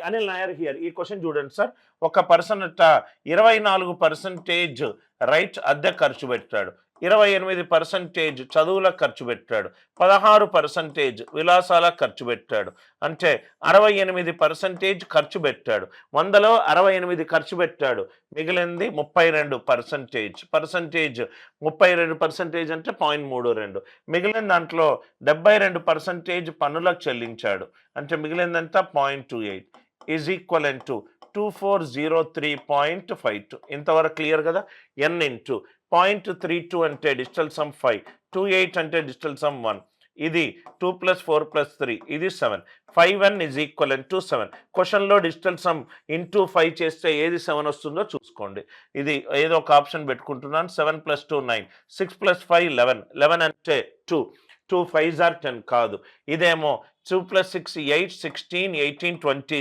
Anil Nair here. ఈ question చూడండి sir. ఒక పర్సన్ 24% రైట్ అద్దె ఖర్చు పెట్టాడు, 28% చదువులకు ఖర్చు పెట్టాడు, 16% విలాసాలకు ఖర్చు పెట్టాడు. అంటే 68% ఖర్చు పెట్టాడు. 100లో 68 ఖర్చు పెట్టాడు, మిగిలింది 32%. 32% అంటే 0.32. మిగిలిన దాంట్లో 72% పన్నులకు చెల్లించాడు, అంటే మిగిలిందంతా 0.28 ఈజ్ ఈక్వలెంట్ టు 2403.52. ఇంతవరకు క్లియర్ కదా. n ఇంటూ 0.32 అంటే డిజిటల్ సమ్ 5, 28 అంటే డిజిటల్ సమ్ 1, ఇది 2 + 4 + 3 ఇది 7. 5n is equivalent to 7. క్వశ్చన్లో డిజిటల్ సమ్ ఇంటూ 5 చేస్తే ఏది 7 వస్తుందో చూసుకోండి. ఇది ఏదో ఒక ఆప్షన్ పెట్టుకుంటున్నాను. 7 + 2 9, 6 + 5 11. 11 అంటే 2, 2 5s are 10 కాదు. ఇదేమో 2 + 6 8, 16 18 20